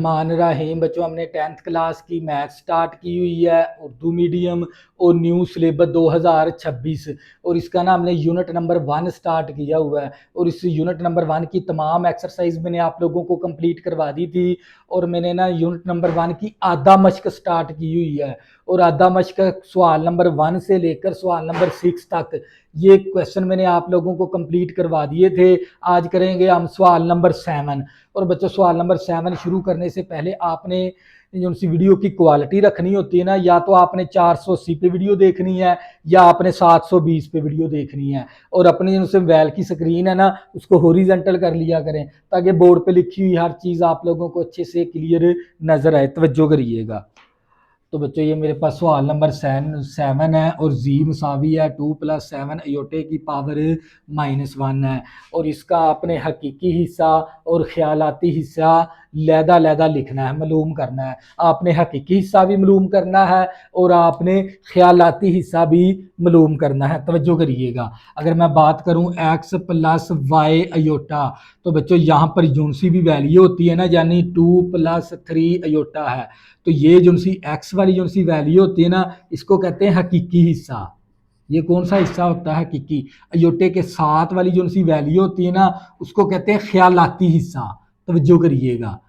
बिस्मिल्लाहिर्रहमानिर्रहीम। बच्चों हमने 10th क्लास की मैथ स्टार्ट की हुई है, उर्दू मीडियम और न्यू सिलेबस 2026, और इसका ना हमने यूनिट नंबर 1 स्टार्ट किया हुआ है। और इस यूनिट नंबर 1 की तमाम एक्सरसाइज मैंने आप लोगों को कंप्लीट करवा दी थी, और मैंने ना यूनिट नंबर 1 की आधा मश्क स्टार्ट की हुई है। और आधा मश्क सवाल नंबर 1 से लेकर सवाल नंबर 6 तक ये क्वेश्चन मैंने आप लोगों को कंप्लीट करवा दिए थे। आज करेंगे हम सवाल नंबर 7। और बच्चों सवाल नंबर 7 शुरू करने से पहले आपने जो सी वीडियो की क्वालिटी रखनी होती है ना, या तो आपने 480 पे वीडियो देखनी है या आपने 720 पे वीडियो देखनी है। और अपनी जो मोबाइल की स्क्रीन है ना, उसको हॉरिजॉन्टल कर लिया करें ताकि बोर्ड पे लिखी हुई हर चीज़ आप लोगों को अच्छे से क्लियर नजर आए। तवज्जो करिएगा। तो बच्चों ये मेरे पास सवाल नंबर 7 है, और जी मसावी है 2 + 7 अयोटे की पावर -1 है। और इसका आपने हकीकी हिस्सा और ख्यालाती हिस्सा लहदा लिखना है, मालूम करना है। आपने हकीकी हिस्सा भी मालूम करना है और आपने ख्यालाती हिस्सा भी मालूम करना है। तवज्जो करिएगा। अगर मैं बात करूं x + y अयोटा, तो बच्चों यहाँ पर जो सी भी वैल्यू होती है ना, यानी 2 + 3 अयोटा है, तो ये जो सी एक्स वाली जो सी वैल्यू होती है ना, इसको कहते हैं हकीकी हिस्सा। ये कौन सा हिस्सा होता है? हकीकी। अयोटे के साथ वाली जो सी वैल्यू होती है ना, उसको कहते हैं ख्यालाती हिस्सा। तवज्जो करिएगा।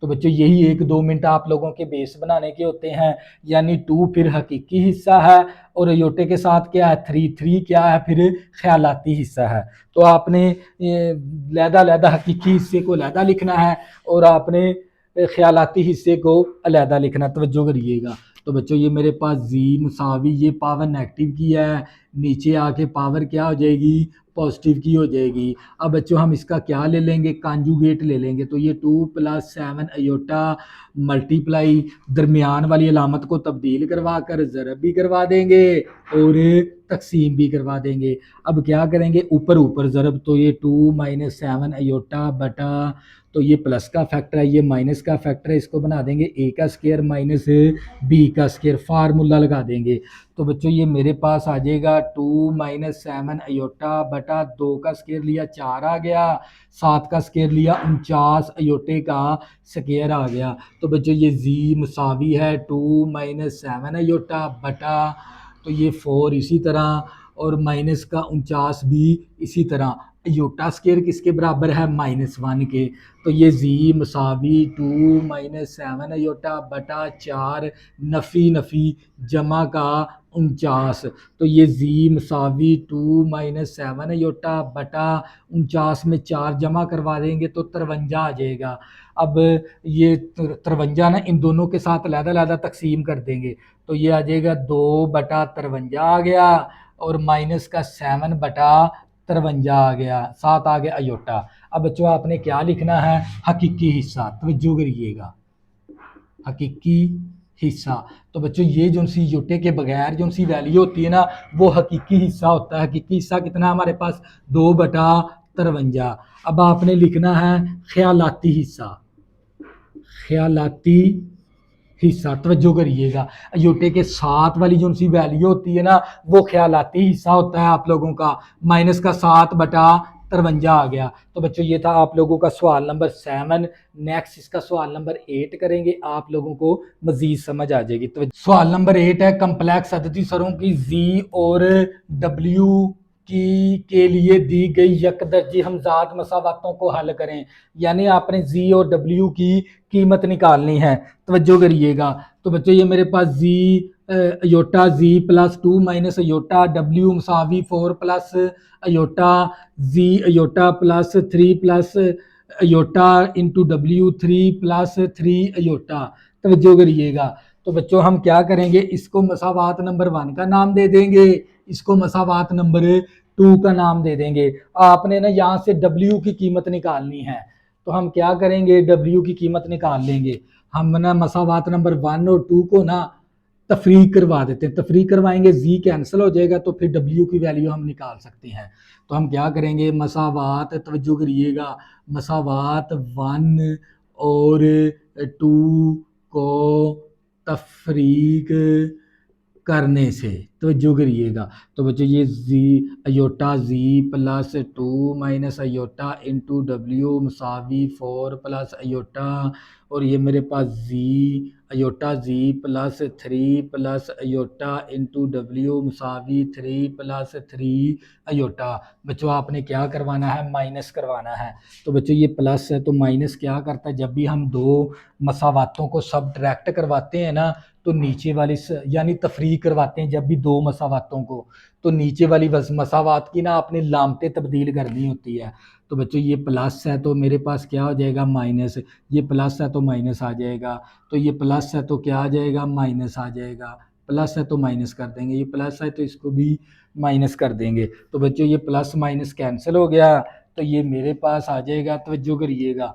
तो बच्चों यही 1-2 मिनट आप लोगों के बेस बनाने के होते हैं, यानी 2 फिर हकीकी हिस्सा है, और अयोटे के साथ क्या है? 3 क्या है? फिर ख्यालाती हिस्सा है। तो आपने लहदा हकीकी हिस्से को लहदा लिखना है और आपने ख्यालाती हिस्से को अलहदा लिखना। तवज्जो करिएगा। तो बच्चों ये मेरे पास जी मुसावी, ये पावर नेगेटिव की है, नीचे आके पावर क्या हो जाएगी? पॉजिटिव की हो जाएगी। अब बच्चों हम इसका क्या ले लेंगे? कांजुगेट ले लेंगे। तो ये 2 + 7 अयोटा मल्टीप्लाई दरमियान वाली अलामत को तब्दील करवा कर ज़रब भी करवा देंगे और तकसीम भी करवा देंगे। अब क्या करेंगे? ऊपर ऊपर ज़रब। तो ये 2 - 7 अयोटा बटा, तो ये प्लस का फैक्टर है, ये माइनस का फैक्टर है, इसको बना देंगे a का स्क्वायर माइनस b का स्क्वायर, फार्मूला लगा देंगे। तो बच्चों ये मेरे पास आ जाएगा 2 - 7 अयोटा बटा 2 का स्क्वायर लिया 4 आ गया, 7 का स्क्वायर लिया 49 अयोटे का स्क्वायर आ गया। तो बच्चों ये जी मुसावी है 2 - 7 अयोटा बटा, तो ये 4 इसी तरह, और माइनस का 49 भी इसी तरह। अयोटा स्क्वायर किसके बराबर है? -1 के। तो ये जी मुसावी 2 - 7 अयोटा बटा 4 नफ़ी जमा का 49। तो ये जी मुसावी 2 - 7 अयोटा बटा 49 में 4 जमा करवा देंगे तो 53 आ जाएगा। अब ये 53 ना इन दोनों के साथ अलहदा तकसीम कर देंगे, तो ये आ जाएगा 2 बटा 53 आ गया, और माइनस का 7 बटा 53 आ गया, 7 आ गया अयोटा। अब बच्चों आपने क्या लिखना है? हकीकी हिस्सा। तवज्जो करिएगा, हकीकी हिस्सा। तो बच्चों ये जो सी योटे के बगैर जो सी वैल्यू होती है ना, वो हकीकी हिस्सा होता है। हकीकी हिस्सा कितना हमारे पास? 2 बटा 53। अब आपने लिखना है ख्यालाती हिस्सा, ख्यालाती हिस्सा। तवज्जो करिएगा। अयोटे के साथ वाली जो सी वैल्यू होती है ना, वो ख्यालाती हिस्सा होता है आप लोगों का। माइनस का 7 बटा 53 आ गया। तो बच्चों ये था आप लोगों का सवाल नंबर 7। नेक्स्ट इसका सवाल नंबर 8 करेंगे, आप लोगों को मजीद समझ आ जाएगी। तो सवाल नंबर 8 है, कम्प्लेक्स अददी सरों की जी और डब्ल्यू की के लिए दी गई यकदर्जी हमजाद मसावातों को हल करें। यानी आपने जी और डब्ल्यू की कीमत निकालनी है। तवज्जो करिएगा। तो बच्चों ये मेरे पास G iota G + 2 - iota W मसावी 4 + iota G iota +3 + iota into W 3 + 3 iota. तवज्जो करिएगा। तो बच्चों हम क्या करेंगे? इसको मसावात नंबर 1 का नाम दे देंगे, इसको मसावात नंबर 2 का नाम दे देंगे। आपने ना यहाँ से डब्ल्यू की कीमत निकालनी है, तो हम क्या करेंगे? डब्ल्यू की कीमत निकाल लेंगे। हम ना मसावात नंबर 1 और 2 को ना तफरीक करवा देते हैं। तफरीक करवाएंगे, जी कैंसिल हो जाएगा, तो फिर डब्ल्यू की वैल्यू हम निकाल सकते हैं। तो हम क्या करेंगे? मसावात, तवज्जो करिएगा, मसावात 1 और 2 को तफरीक करने से। तवज्जो करिएगा। तो बच्चों ये G iota G +2 - iota into W मसावी 4 + अयोटा, और ये मेरे पास G iota G plus 3 plus iota into W मसावी 3 प्लस 3 अयोटा। बच्चों आपने क्या करवाना है, माइनस करवाना है। तो बच्चों ये प्लस है तो माइनस क्या करता है, जब भी हम दो मसावातों को सबट्रैक्ट करवाते हैं ना, तो नीचे वाली यानी तफरीक करवाते हैं जब भी दो मसावातों को, तो नीचे वाली मसावात की ना आपने लामतें तब्दील करनी होती है। तो बच्चों ये प्लस है तो मेरे पास क्या हो जाएगा, माइनस। ये प्लस है तो माइनस आ जाएगा, तो ये प्लस है तो क्या आ जाएगा, माइनस आ जाएगा। प्लस है तो माइनस कर देंगे, ये प्लस है तो इसको भी माइनस कर देंगे। तो बच्चों ये प्लस माइनस कैंसिल हो गया, तो ये मेरे पास आ जाएगा, तवज्जो करिएगा,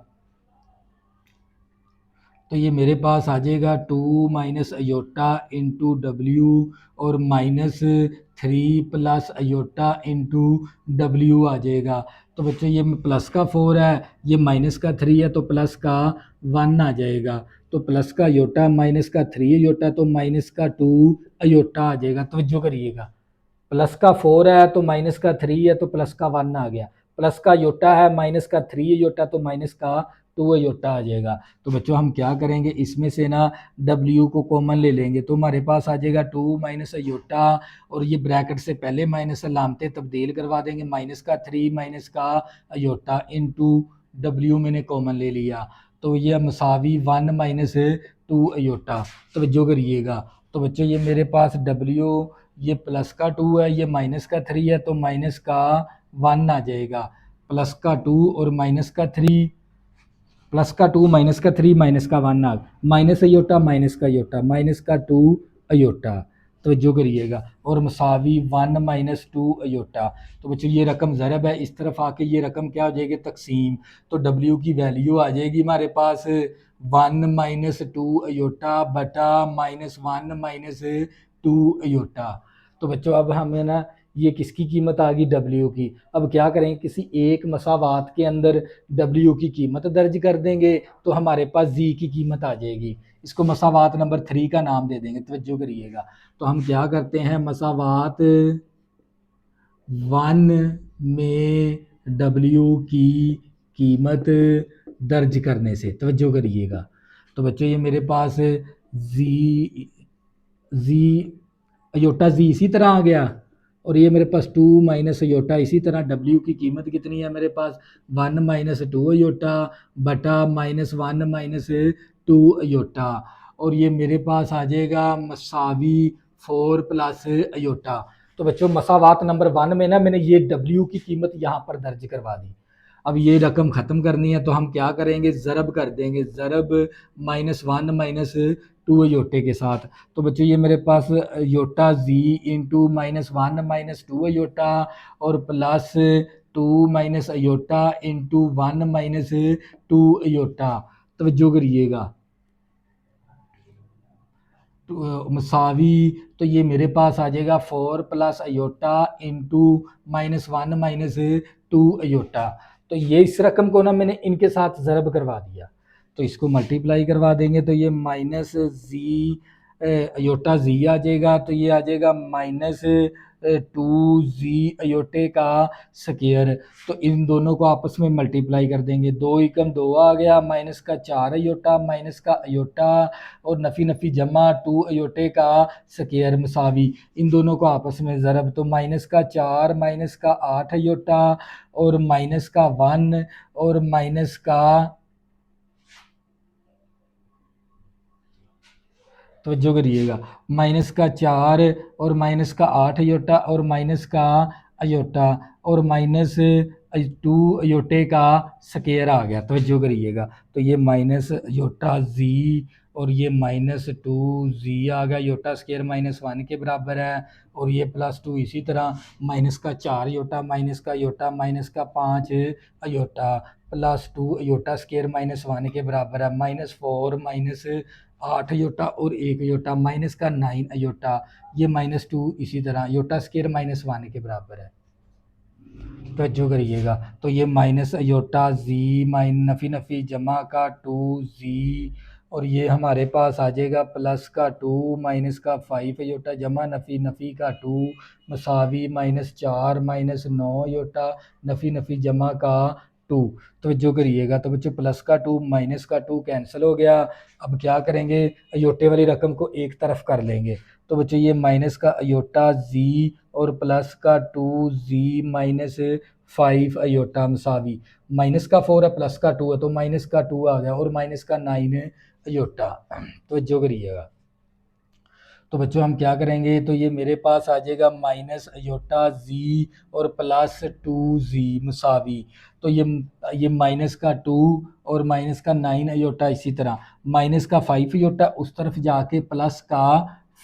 तो ये मेरे पास आ जाएगा 2 माइनस अयोटा इंटू डब्ल्यू और minus 3 plus iota into W आ जाएगा। तो बच्चों ये प्लस का 4 है, ये माइनस का 3 है, तो प्लस का 1 आ जाएगा। तो प्लस का अयोटा माइनस का 3 अयोटा तो माइनस का 2 अयोटा आ जाएगा। तवज्जो करिएगा, प्लस का 4 है तो माइनस का 3 है तो प्लस का 1 आ गया। प्लस का योटा है माइनस का 3 योटा तो माइनस का 2 योटा आ जाएगा। तो बच्चों हम क्या करेंगे, इसमें से ना W को कॉमन ले लेंगे, तो हमारे पास आ जाएगा 2 माइनस योटा, और ये ब्रैकेट से पहले माइनस लामते तब्दील करवा देंगे, माइनस का 3 माइनस का योटा इंटू W मैंने कॉमन ले लिया, तो ये मसावी 1 माइनस 2 योटा। तो बच्चों करिएगा, तो बच्चों ये मेरे पास W, ये प्लस का 2 है, ये माइनस का 3 है, तो माइनस का 1 आ जाएगा। प्लस का 2 और माइनस का 3, प्लस का 2 माइनस का 3 माइनस का 1 आ, माइनस अयोटा माइनस का अयोटा माइनस का 2 अयोटा। तो जो करिएगा, और मसावी 1 माइनस 2 अयोटा। तो बच्चों ये रकम ज़रब है, इस तरफ आके ये रकम क्या हो जाएगी, तकसीम। तो W की वैल्यू आ जाएगी हमारे पास 1 माइनस 2 अयोटा बटा माइनस 1 माइनस 2 अयोटा। तो बच्चों अब हमें ना ये किसकी कीमत आ गई, W की। अब क्या करेंगे, किसी एक मसावात के अंदर W की कीमत दर्ज कर देंगे, तो हमारे पास Z की कीमत आ जाएगी। इसको मसावात नंबर 3 का नाम दे देंगे, तवज्जो करिएगा। तो हम क्या करते हैं, मसावात 1 में W की कीमत दर्ज करने से, तवज्जो करिएगा। तो बच्चों ये मेरे पास जी अयोटा जी इसी तरह आ गया, और ये मेरे पास 2 माइनस अयोटा इसी तरह। W की कीमत कितनी है मेरे पास, 1 माइनस 2 अयोटा बटा माइनस 1 माइनस 2 अयोटा, और ये मेरे पास आ जाएगा मसावी 4 प्लस अयोटा। तो बच्चों मसावात नंबर 1 में ना मैंने ये W की कीमत यहाँ पर दर्ज करवा दी। अब ये रकम ख़त्म करनी है, तो हम क्या करेंगे, ज़रब कर देंगे, ज़रब माइनस 1 माइनस 2 योटे के साथ। तो बच्चों ये मेरे पास योटा जी इंटू माइनस 1 माइनस 2 योटा और plus 2 minus iota into 1 minus 2 iota. तो जो करिएगा, तो मसावी, तो ये मेरे पास आ जाएगा 4 plus iota into minus 1 minus 2 iota. तो ये इस रकम को ना मैंने इनके साथ ज़रब करवा दिया, तो इसको मल्टीप्लाई करवा देंगे, तो ये माइनस जी अयोटा जी आ जाएगा, तो ये आ जाएगा माइनस 2 जी अयोटे का स्केयर। तो इन दोनों को आपस में मल्टीप्लाई कर देंगे, 2 एकम 2 आ गया, माइनस का 4 अयोटा माइनस का अयोटा और नफ़ी नफ़ी जमा 2 अयोटे का स्केयर मसावी, इन दोनों को आपस में ज़रब। तो माइनस का 4 माइनस का 8 अयोटा और माइनस का 1 और माइनस का, तो जो करिएगा, माइनस का 4 और माइनस का 8 अयोटा और माइनस का अयोटा और माइनस 2 अयोटे का स्केयर आ गया, तो जो करिएगा। तो ये माइनस अयोटा जी और ये माइनस 2 जी आ गया, योटा स्केयर माइनस 1 के बराबर है, और ये प्लस 2 इसी तरह, माइनस का 4 योटा माइनस का योटा माइनस का 5 iota plus 2 iota square minus 1 के बराबर है, माइनस 4 माइनस 8 अयोटा और 1 अयोटा माइनस का 9 अयोटा, ये माइनस 2 इसी तरह, अयोटा स्केयर माइनस 1 के बराबर है। तो जो करिएगा, तो ये माइनस अयोटा जी नफ़ी नफ़ी जमा का 2 जी, और ये हमारे पास आ जाएगा प्लस का 2 माइनस का 5 अयोटा जमा नफ़ी नफ़ी का 2 मसावी माइनस 4 माइनस 9 अयोटा नफ़ी नफ़ी जमा का टू। तो जो करिएगा तो बच्चों प्लस का टू माइनस का टू कैंसिल हो गया। अब क्या करेंगे, अयोटे वाली रकम को एक तरफ कर लेंगे। तो बच्चों ये माइनस का अयोटा जी और प्लस का टू जी माइनस 5 अयोटा मसावी, माइनस का 4 है प्लस का 2 है तो माइनस का 2 आ गया और माइनस का 9 अयोटा। तो जो करिएगा तो बच्चों हम क्या करेंगे, तो ये मेरे पास आ जाएगा माइनस अयोटा जी और प्लस 2 जी मसावी। तो ये माइनस का 2 और माइनस का 9 अयोटा, इसी तरह माइनस का 5 अयोटा उस तरफ जाके प्लस का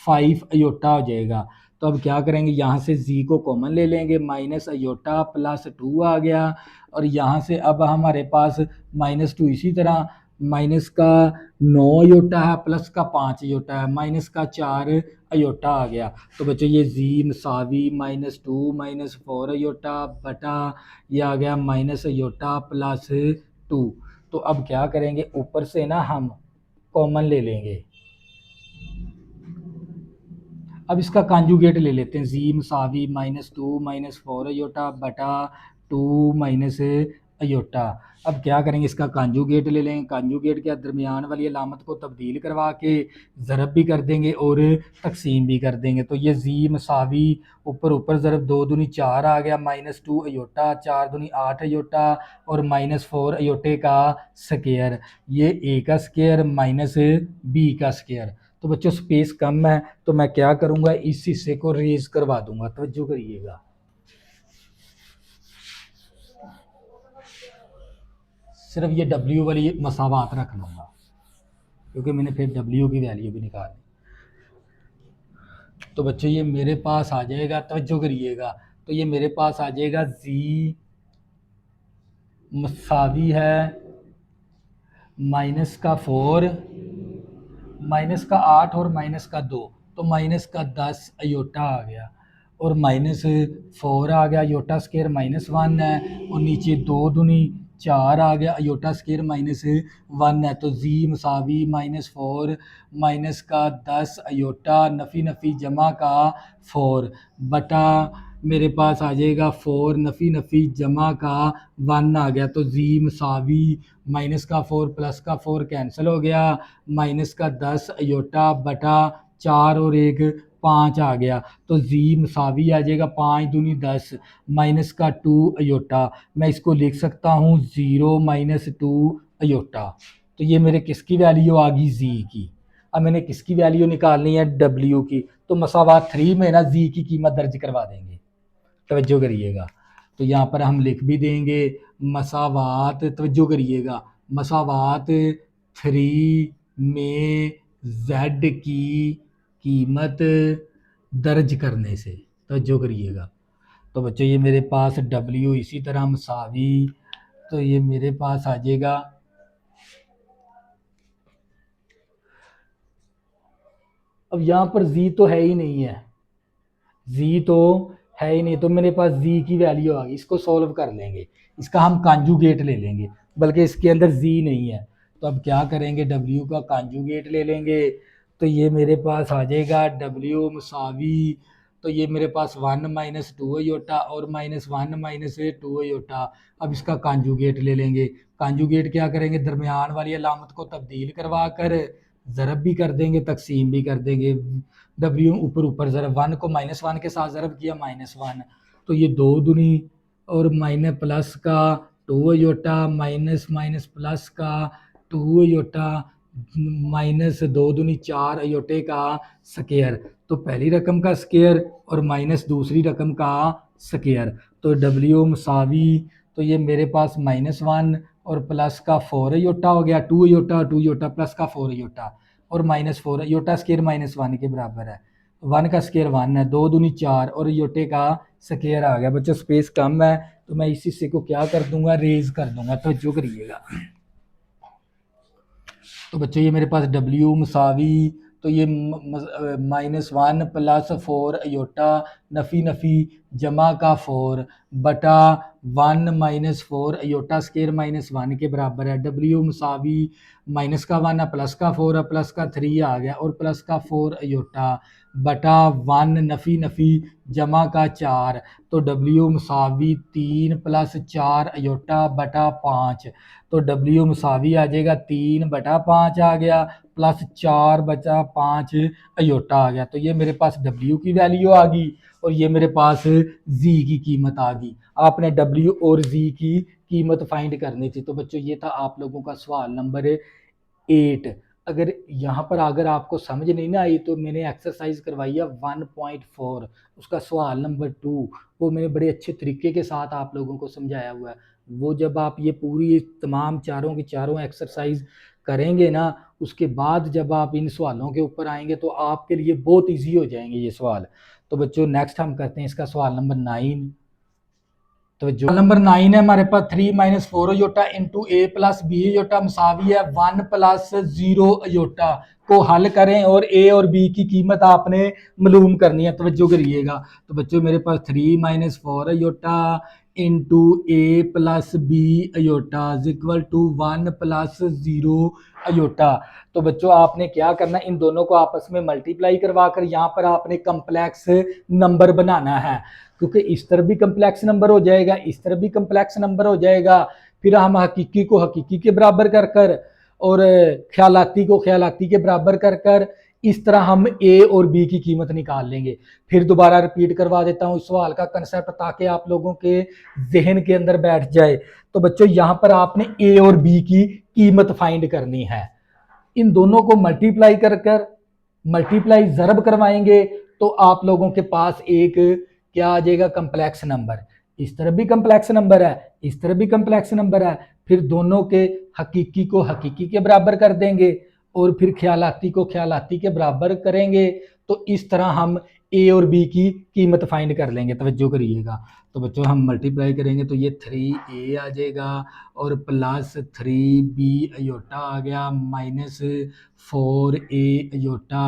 5 अयोटा हो जाएगा। तो अब क्या करेंगे, यहाँ से जी को कॉमन ले लेंगे, माइनस अयोटा प्लस 2 आ गया। और यहाँ से अब हमारे पास माइनस 2 इसी तरह, माइनस का 9 अयोटा है प्लस का 5 अयोटा है, माइनस का 4 अयोटा आ गया। तो बच्चों ये जी मसावी माइनस 2 माइनस 4 अयोटा बटा ये आ गया माइनस अयोटा प्लस 2। तो अब क्या करेंगे, ऊपर से ना हम कॉमन ले लेंगे। अब इसका कॉन्जुगेट ले लेते हैं, जी मसावी माइनस 2 माइनस 4 अयोटा बटा 2 माइनस अयोटा। अब क्या करेंगे, इसका कॉन्जुगेट ले लेंगे, कॉन्जुगेट के दरमियान वाली अलामत को तब्दील करवा के ज़रब भी कर देंगे और तकसीम भी कर देंगे। तो ये जी मसावी ऊपर ऊपर ज़रब 2 दूनी 4 आ गया, माइनस 2 अयोटा 4 दूनी 8 अयोटा और माइनस 4 अयोटे का स्केयर, ये ए का स्केयर माइनस बी का स्केयर। तो बच्चों स्पेस कम है तो मैं क्या करूंगा, इस हिस्से को रेज करवा दूंगा। तवज्जो करिएगा, सिर्फ ये डब्ल्यू वाली मसावात रख लूंगा क्योंकि मैंने फिर डब्ल्यू की वैल्यू भी निकाली। तो बच्चों ये मेरे पास आ जाएगा, तवज्जो करिएगा, तो ये मेरे पास आ जाएगा जी मसावी है माइनस का 4 माइनस का 8 और माइनस का 2, तो माइनस का 10 अयोटा आ गया और माइनस 4 आ गया, अयोटा स्केयर माइनस 1 है और नीचे 2 दूनी 4 आ गया, अयोटा स्केयर माइनस 1 है। तो जी मसावी माइनस 4 माइनस का 10 अयोटा नफ़ी नफ़ी जमा का 4 बटा मेरे पास आ जाएगा 4 नफ़ी नफ़ी जमा का 1 आ गया। तो जी मसावी माइनस का 4 प्लस का 4 कैंसिल हो गया, माइनस का 10 अयोटा बटा 4 और 1 5 आ गया। तो जी मसावी आ जाएगा 5 दूनी 10 माइनस का 2 अयोटा, मैं इसको लिख सकता हूँ 0 माइनस 2 अयोटा। तो ये मेरे किसकी वैल्यू आ गई, जी की। अब मैंने किसकी वैल्यू निकालनी है, डब्ल्यू की। तो मसावात 3 में ना जी की कीमत दर्ज करवा देंगे, तवज्जो करिएगा। तो यहाँ पर हम लिख भी देंगे मसावात, तवज्जो करिएगा, मसावात 3 में जेड की कीमत दर्ज करने से, तवज्जो करिएगा। तो बच्चों ये मेरे पास डब्ल्यू इसी तरह मसावी, तो ये मेरे पास आ जाएगा अब यहाँ पर जी तो है ही नहीं है, जी तो है ही नहीं, तो मेरे पास जी की वैल्यू आ गई। इसको सॉल्व कर लेंगे, इसका हम कॉन्जुगेट ले लेंगे, बल्कि इसके अंदर जी नहीं है। तो अब क्या करेंगे, डब्ल्यू का कॉन्जुगेट ले लेंगे। तो ये मेरे पास आ जाएगा डब्ल्यू मसावी, तो ये मेरे पास 1 माइनस 2 अयोटा और माइनस 1 माइनस 2 अयोटा। अब इसका कॉन्जुगेट ले लेंगे, कॉन्जुगेट क्या करेंगे, दरमियान वाली अलामत को तब्दील करवा कर ज़रब भी कर देंगे तकसीम भी कर देंगे। डब्ल्यू ऊपर ऊपर ज़रब 1 को माइनस 1 के साथ ज़रब किया माइनस 1, तो ये 2 दूनी और माइनस प्लस का 2 अयोटा माइनस माइनस प्लस का 2 अयोटा माइनस 2 दूनी 4 अयोटे का स्केयर। तो पहली रकम का स्केयर और माइनस दूसरी रकम का स्केयर। तो डब्ल्यू मसावी, तो ये मेरे पास माइनस 1 और प्लस का 4 अयोटा हो गया, 2 अयोटा 2 अयोटा प्लस का 4 अयोटा और माइनस 4 अयोटा स्केयर माइनस 1 के बराबर है, 1 का स्केयर 1 है, 2 दूनी 4 और अयोटे का स्केयर आ गया। बच्चों स्पेस कम है तो मैं इस हिस्से को क्या कर दूंगा, रेज कर दूंगा। तो जो करिएगा, तो बच्चों ये मेरे पास डब्ल्यू मसावी, तो ये माइनस 1 प्लस 4 अयोटा नफ़ी नफ़ी जमा का 4 बटा 1-4 अयोटा स्केयर -1 के बराबर है। डब्ल्यू मसावी माइनस का 1 है, प्लस का 4 है, प्लस का 3 आ गया और प्लस का 4 अयोटा बटा 1 नफ़ी नफ़ी जमा का 4। तो डब्ल्यू मसावी 3 + 4 अयोटा बटा 5। तो डब्ल्यू मसावी आ जाएगा 3 बटा 5 आ गया प्लस 4 बचा 5 अयोटा आ गया। तो ये मेरे पास डब्ल्यू की वैल्यू आ गई और ये मेरे पास जी की कीमत आ गई। आपने डब्ल्यू और जी की कीमत फाइंड करनी थी। तो बच्चों ये था आप लोगों का सवाल नंबर 8। अगर यहाँ पर अगर आपको समझ नहीं ना आई तो मैंने एक्सरसाइज करवाई है 1.4, उसका सवाल नंबर 2, वो मैंने बड़े अच्छे तरीके के साथ आप लोगों को समझाया हुआ है। वो जब आप ये पूरी तमाम चारों की चारों एक्सरसाइज करेंगे ना, उसके बाद जब आप इन सवालों के ऊपर आएंगे तो आपके लिए बहुत ईजी हो जाएंगे ये सवाल। तो बच्चों नेक्स्ट हम करते हैं इसका सवाल नंबर 9। तो जो नंबर 9 है हमारे पास 3 - 4 iota into a plus b aorta मसावी है 1 + 0 अयोटा को हल करें और ए और बी की कीमत आपने मालूम करनी है। तवज्जो करिएगा। तो बच्चों मेरे पास 3 - 4 iota into a plus b iota equal to 1 + 0 iota. तो बच्चों आपने क्या करना है, इन दोनों को आपस में मल्टीप्लाई करवा कर यहाँ पर आपने कम्प्लेक्स नंबर बनाना है, क्योंकि इस तरफ भी कम्प्लेक्स नंबर हो जाएगा, इस तरफ भी कम्प्लेक्स नंबर हो जाएगा। फिर हम हकीकी को हकीकी के बराबर कर कर और ख्यालाती को ख्यालाती के बराबर कर कर इस तरह हम ए और बी की कीमत निकाल लेंगे। फिर दोबारा रिपीट करवा देता हूँ इस सवाल का कंसेप्ट ताकि आप लोगों के जहन के अंदर बैठ जाए। तो बच्चों यहाँ पर आपने ए और बी की कीमत फाइंड करनी है। इन दोनों को मल्टीप्लाई कर कर मल्टीप्लाई ज़रब करवाएंगे तो आप लोगों के पास एक क्या आ जाएगा, कम्प्लेक्स नंबर। इस तरफ भी कम्प्लेक्स नंबर है, इस तरफ भी कम्प्लेक्स नंबर है। फिर दोनों के हकीकी को हकीकी के बराबर कर देंगे और फिर ख्यालाती को ख्यालाती के बराबर करेंगे। तो इस तरह हम ए और बी की कीमत फाइंड कर लेंगे। तवज्जो करिएगा। तो बच्चों हम मल्टीप्लाई करेंगे तो ये 3a आ जाएगा और प्लस 3b अयोटा आ गया माइनस 4a अयोटा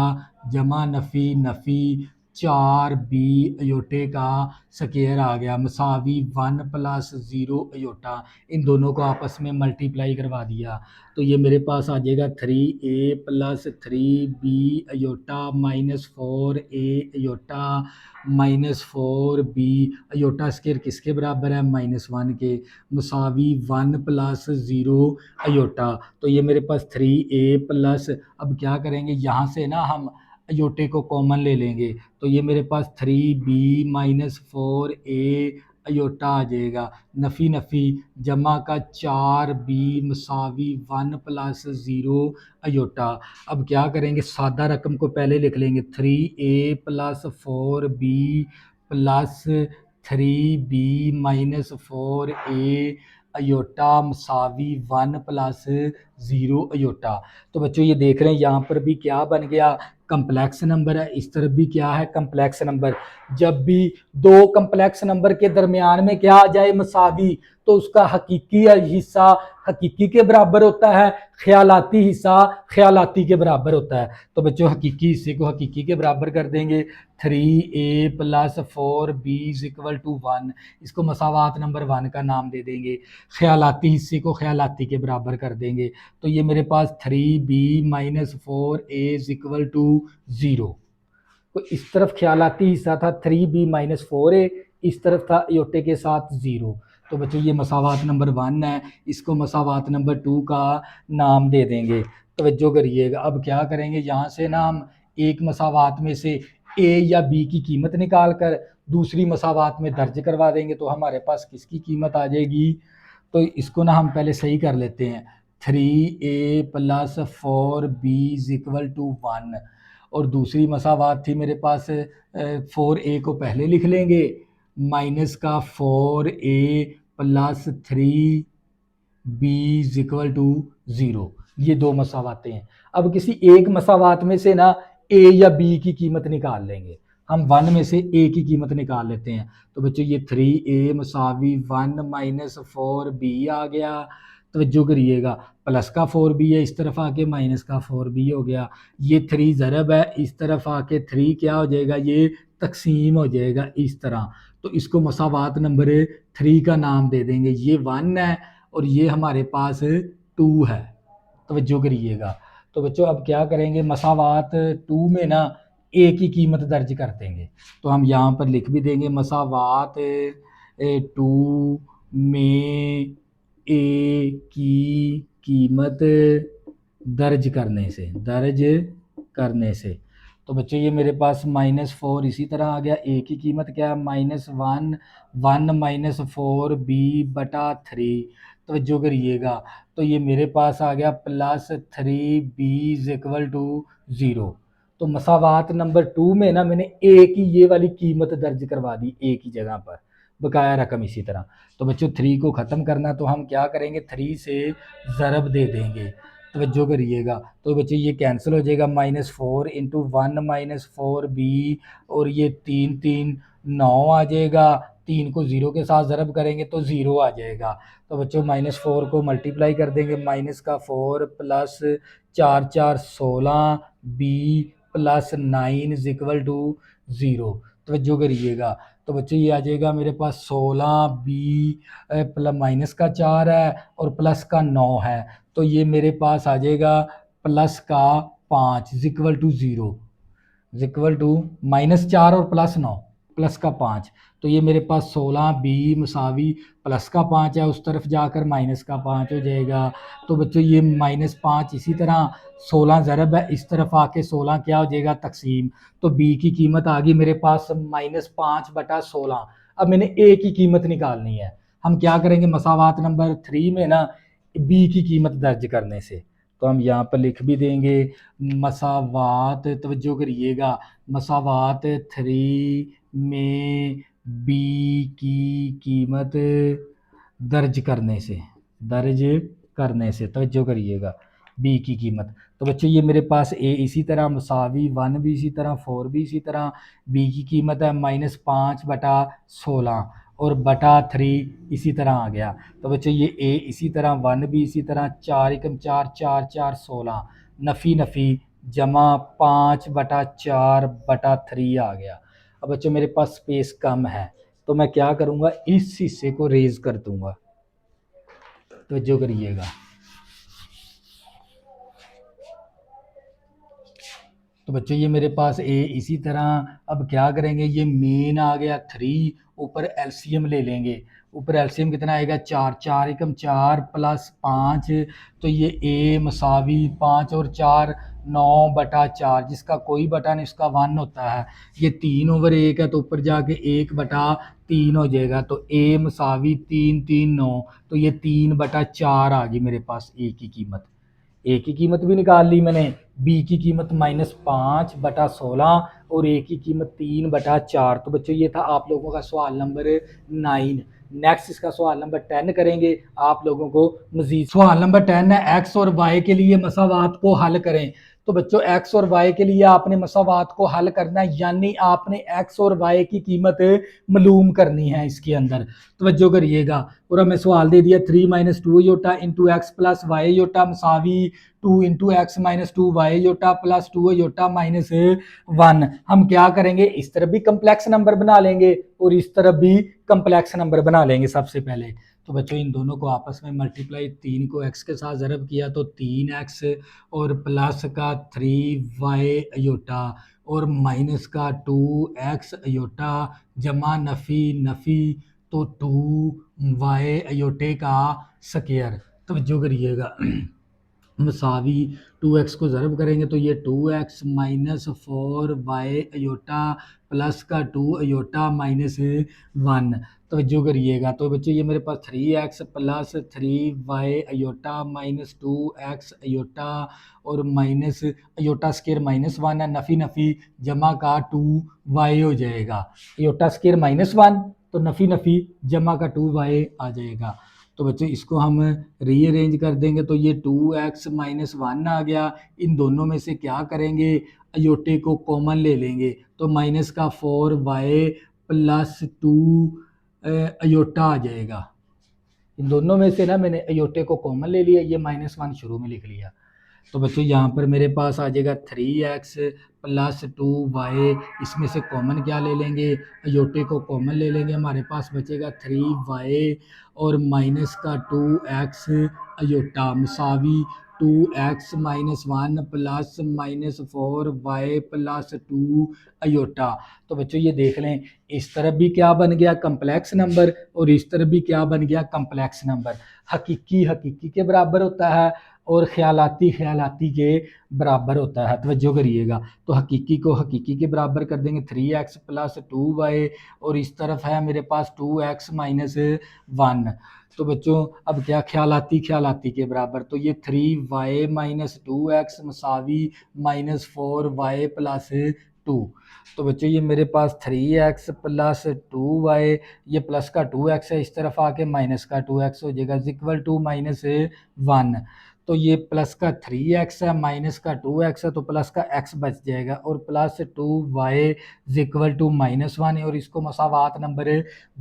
जमा नफ़ी नफ़ी 4b अयोटे का स्क्वायर आ गया मसावी 1 + 0 अयोटा। इन दोनों को आपस में मल्टीप्लाई करवा दिया तो ये मेरे पास आ जाएगा 3a + 3b aorta -4a aorta -4b aorta square किसके बराबर है, -1 के, मसावी 1 + 0 अयोटा। तो ये मेरे पास 3a प्लस, अब क्या करेंगे यहाँ से ना हम अयोटे को कॉमन ले लेंगे तो ये मेरे पास 3b - 4a अयोटा आ जाएगा नफ़ी नफ़ी जमा का 4b मसावी 1 + 0 अयोटा। अब क्या करेंगे, सादा रकम को पहले लिख लेंगे 3a + 4b plus 3b - 4a aorta मसावी 1 + 0 iota. तो बच्चों ये देख रहे हैं यहाँ पर भी क्या बन गया, कम्प्लेक्स नंबर है, इस तरफ भी क्या है, कम्प्लेक्स नंबर। जब भी दो कम्प्लेक्स नंबर के दरमियान में क्या आ जाए, मसावी, तो उसका हकीकी हिस्सा हकीकी के बराबर होता है, ख्यालाती हिस्सा ख्यालाती के बराबर होता है। तो बच्चों हकीकी हिस्से को हकीकी के बराबर कर देंगे 3a + 4b = 1, इसको मसावात नंबर 1 का नाम दे देंगे। ख्यालाती हिस्से को ख्यालाती के बराबर कर देंगे तो ये मेरे पास 3b - 4a = 0। तो इस तरफ ख्यालाती हिस्सा था 3b - 4a, इस तरफ था अयोटे के साथ 0। तो बच्चों ये मसावात नंबर 1 है, इसको मसावात नंबर 2 का नाम दे देंगे। तवज्जो करिएगा। अब क्या करेंगे, यहाँ से ना हम एक मसावात में से ए या बी की कीमत निकाल कर दूसरी मसावात में दर्ज करवा देंगे तो हमारे पास किसकी कीमत आ जाएगी। तो इसको ना हम पहले सही कर लेते हैं। 3a + 4b = 1 और दूसरी मसावात थी मेरे पास 4a को पहले लिख लेंगे माइनस का 4a + 3b = 0। ये दो मसावातें हैं। अब किसी एक मसावात में से ना a या b की कीमत निकाल लेंगे। हम 1 में से a की कीमत निकाल लेते हैं। तो बच्चों ये 3a = 1 - 4b आ गया। तवज्जो करिएगा, प्लस का 4b है, इस तरफ आके माइनस का 4b हो गया। ये 3 ज़रब है, इस तरफ आके 3 क्या हो जाएगा, ये तकसीम हो जाएगा इस तरह। तो इसको मसावात नंबर 3 का नाम दे देंगे। ये 1 है और ये हमारे पास 2 है। तवज्जो करिएगा। तो बच्चों अब क्या करेंगे, मसावात 2 में ना ए की कीमत दर्ज कर देंगे। तो हम यहाँ पर लिख भी देंगे मसावात 2 में ए की कीमत दर्ज करने से। तो बच्चों ये मेरे पास -4 इसी तरह आ गया। ए की कीमत क्या है, -1 -4b/3। तवज्जो करिएगा। तो ये मेरे पास आ गया +3b = 0। तो मसावात नंबर 2 में ना मैंने ए की ये वाली कीमत दर्ज करवा दी ए की जगह पर, बकाया रकम इसी तरह। तो बच्चों 3 को ख़त्म करना तो हम क्या करेंगे, 3 से ज़रब दे देंगे। तवज्जो करिएगा। तो बच्चों ये कैंसिल हो जाएगा, -4 × 1 -4b और ये 3 3 9 आ जाएगा। 3 को 0 के साथ ज़रब करेंगे तो 0 आ जाएगा। तो बच्चों -4 को मल्टीप्लाई कर देंगे, -4 + 4 4 16 b + 9 = 0। तवज्जो करिएगा। तो बच्चों ये आ जाएगा मेरे पास 16b माइनस का 4 है और प्लस का 9 है। तो ये मेरे पास आ जाएगा प्लस का 5 = 0 -4 और +9 प्लस का 5। तो ये मेरे पास 16b = प्लस का 5 है, उस तरफ जाकर माइनस का 5 हो जाएगा। तो बच्चों ये -5 इसी तरह 16 ज़रब है, इस तरफ आके 16 क्या हो जाएगा, तकसीम। तो b की कीमत आ गई मेरे पास -5/16। अब मैंने a की कीमत निकालनी है। हम क्या करेंगे, मसावात नंबर 3 में ना b की कीमत दर्ज करने से। तो हम यहाँ पर लिख भी देंगे मसावात, तवज्जो करिएगा, मसावात 3 में b की कीमत दर्ज करने से तवज्जो करिएगा, b की कीमत। तो बच्चों ये मेरे पास a इसी तरह मसावी 1 भी इसी तरह 4 भी इसी तरह, b की कीमत है -5/16 और /3 इसी तरह आ गया। तो बच्चों ये a इसी तरह 1 भी इसी तरह 4 × 4 4 4 16 नफ़ी नफ़ी जमा 5/4/3 आ गया। अब बच्चों मेरे पास स्पेस कम है तो मैं क्या करूँगा, इस हिस्से को रेज कर दूंगा। तो जो करिएगा, तो बच्चों ये मेरे पास ए इसी तरह। अब क्या करेंगे, ये मेन आ गया 3, ऊपर एलसीएम ले लेंगे। ऊपर एलसीएम कितना आएगा, 4 4 × 4 + 5। तो ये ए = 5 और 4 9/4, जिसका कोई बटा नहीं उसका 1 होता है। ये 3/1 है तो ऊपर जाके 1/3 हो जाएगा। तो ए = 3 3 9। तो ये 3/4 आ गई मेरे पास ए की कीमत। ए की कीमत भी निकाल ली मैंने, बी की कीमत -5/16 और ए की कीमत 3/4। तो बच्चों ये था आप लोगों का सवाल नंबर 9। नेक्स्ट इसका सवाल नंबर 10 करेंगे आप लोगों को मजीद। सवाल नंबर 10 है, एक्स और वाई के लिए मसावात को हल करें। तो बच्चों एक्स और वाई के लिए आपने मसावात को हल करना है, यानी आपने एक्स और वाई की कीमत मालूम करनी है इसके अंदर। तवज्जो करिएगा। और हमें सवाल दे दिया 3 - 2 iota × x + y iota = 2 × x - 2 y iota + 2 iota -1। हम क्या करेंगे, इस तरफ भी कम्प्लेक्स नंबर बना लेंगे और इस तरफ भी कम्प्लेक्स नंबर बना लेंगे सबसे पहले। तो बच्चों इन दोनों को आपस में मल्टीप्लाई, 3 को x के साथ ज़रब किया तो 3x और प्लस का 3y अयोटा और माइनस का 2x अयोटा जमा नफ़ी नफ़ी तो 2y अयोटे का स्क्वायर। तवज्जो करिएगा, मसावी 2x को ज़रब करेंगे तो ये 2x - 4y अयोटा प्लस का 2 अयोटा -1। तवज्जो करिएगा। तो बच्चों ये मेरे पास 3x + 3y iota -2x iota और माइनस अयोटा स्क्वायर -1 है, नफ़ी नफ़ी जमा का 2y हो जाएगा। अयोटा स्क्वायर -1 तो नफ़ी नफ़ी जमा का 2y आ जाएगा। तो बच्चों इसको हम रीअरेंज कर देंगे तो ये 2x - 1 आ गया। इन दोनों में से क्या करेंगे, अयोटे को कॉमन ले लेंगे तो माइनस का 4y + 2 अयोटा आ जाएगा। इन दोनों में से ना मैंने अयोटे को कॉमन ले लिया, ये -1 शुरू में लिख लिया। तो बच्चों यहाँ पर मेरे पास आ जाएगा 3x प्लस 2y, इसमें से कॉमन क्या ले लेंगे, अयोटे को कॉमन ले लेंगे, हमारे पास बचेगा 3y और माइनस का 2x अयोटा मसावी 2x-1 plus -4y plus 2 iota. तो बच्चों ये देख लें, इस तरफ भी क्या बन गया, कम्प्लेक्स नंबर, और इस तरफ भी क्या बन गया, कम्प्लेक्स नंबर। हकीकी हकीकी के बराबर होता है और ख्यालाती ख्यालाती के बराबर होता है, तवज्जो करिएगा। तो हकीकी को हकीकी के बराबर कर देंगे 3x प्लस 2y, और इस तरफ है मेरे पास 2x-1। तो बच्चों अब क्या, ख्यालाती ख्यालाती के बराबर, तो ये 3y minus 2x मसावी -4y plus 2। तो बच्चों ये मेरे पास 3x प्लस 2y, ये प्लस का 2x है, इस तरफ आके माइनस का 2x हो जाएगा, इक्वल टू -1। तो ये प्लस का 3x है, माइनस का 2x है, तो प्लस का x बच जाएगा, और प्लस 2y इक्वल टू -1 है, और इसको मसावात नंबर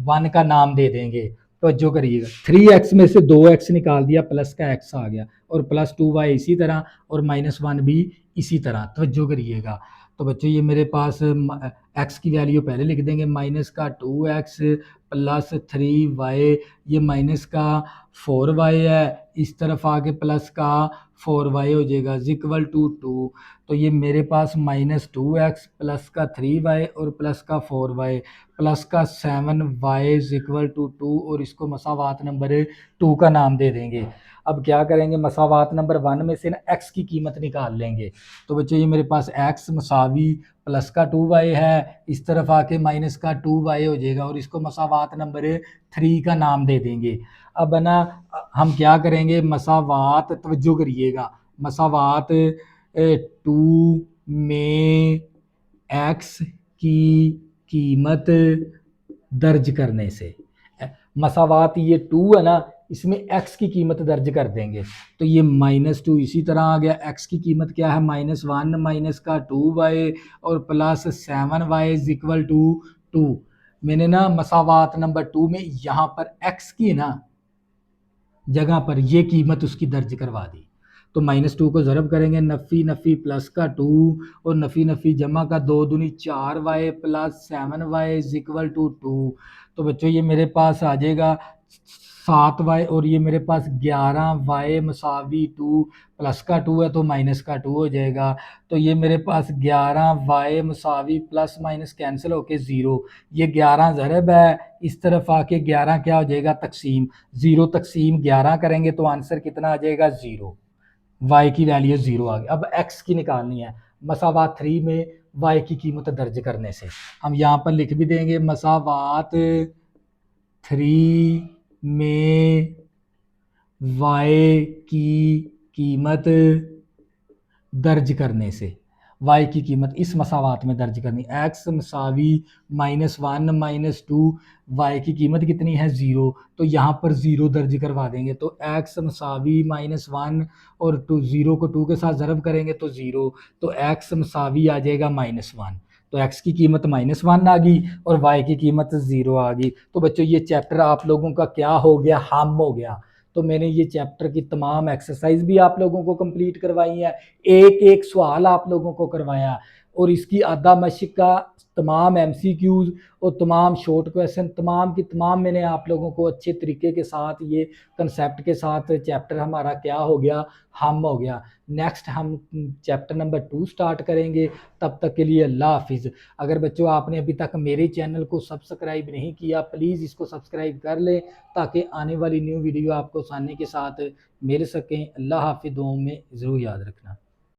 1 का नाम दे देंगे। तो जो करिएगा 3x में से 2x निकाल दिया, प्लस का x आ गया, और प्लस 2y इसी तरह, और -1 भी इसी तरह, तवज्जो करिएगा। तो बच्चों ये मेरे पास x की वैल्यू पहले लिख देंगे, माइनस का 2x प्लस 3y, ये माइनस का 4y है, इस तरफ आके प्लस का 4y हो जाएगा, इक्वल टू 2। तो ये मेरे पास -2x प्लस का 3y और प्लस का 4y प्लस का 7y इक्वल टू 2, और इसको मसावात नंबर 2 का नाम दे देंगे। अब क्या करेंगे, मसावात नंबर 1 में से ना x की कीमत निकाल लेंगे। तो बच्चों ये मेरे पास x मसावी प्लस का 2y है, इस तरफ आके माइनस का 2y हो जाएगा, और इसको मसावात नंबर 3 का नाम दे देंगे। अब ना हम क्या करेंगे, मसावात, तवज्जो करिएगा, मसावात 2 में x की कीमत दर्ज करने से, मसावात ये 2 है ना, इसमें x की कीमत दर्ज कर देंगे। तो ये -2 इसी तरह आ गया, x की कीमत क्या है, -1 माइनस का 2y और प्लस 7y इक्वल टू 2। मैंने ना मसावात नंबर 2 में यहाँ पर x की ना जगह पर ये कीमत उसकी दर्ज करवा दी। तो -2 को ज़रब करेंगे, नफ़ी नफ़ी प्लस का 2 और नफ़ी नफ़ी जमा का 2 दूनी 4y plus 7y equal to 2। तो बच्चों ये मेरे पास आ जाएगा 7y, और ये मेरे पास 11y मसावी 2, प्लस का 2 है तो माइनस का 2 हो जाएगा। तो ये मेरे पास 11y मसावी प्लस माइनस कैंसिल होके 0, ये 11 ज़रब है, इस तरफ आके 11 क्या हो जाएगा, तकसीम, 0 तकसीम 11 करेंगे तो आंसर कितना आ जाएगा, 0। y की वैल्यू 0 आ गई। अब x की निकालनी है, मसावात 3 में y की कीमत दर्ज करने से हम यहाँ पर लिख भी देंगे, मसावात 3 में y की कीमत दर्ज करने से, y की कीमत इस मसावात में दर्ज करनी, x मसावी -1 -2, y की कीमत कितनी है, 0, तो यहाँ पर 0 दर्ज करवा देंगे। तो x मसावी -1 और 2, 0 को 2 के साथ ज़रब करेंगे तो 0, तो x मसावी आ जाएगा -1। तो x की कीमत -1 आ गई और y की कीमत 0 आ गई। तो बच्चों ये चैप्टर आप लोगों का क्या हो गया, हम हो गया। तो मैंने ये चैप्टर की तमाम एक्सरसाइज भी आप लोगों को कंप्लीट करवाई है, एक एक सवाल आप लोगों को करवाया, और इसकी आधा मशक का तमाम एमसीक्यूज और तमाम शॉर्ट क्वेश्चन तमाम की तमाम मैंने आप लोगों को अच्छे तरीके के साथ, ये कंसेप्ट के साथ चैप्टर हमारा क्या हो गया, हम हो गया। नेक्स्ट हम चैप्टर नंबर 2 स्टार्ट करेंगे। तब तक के लिए अल्लाह हाफिज़। अगर बच्चों आपने अभी तक मेरे चैनल को सब्सक्राइब नहीं किया, प्लीज़ इसको सब्सक्राइब कर लें ताकि आने वाली न्यू वीडियो आपको आसानी के साथ मिल सकें। अल्लाह हाफिज़, दुआओं में ज़रूर याद रखना।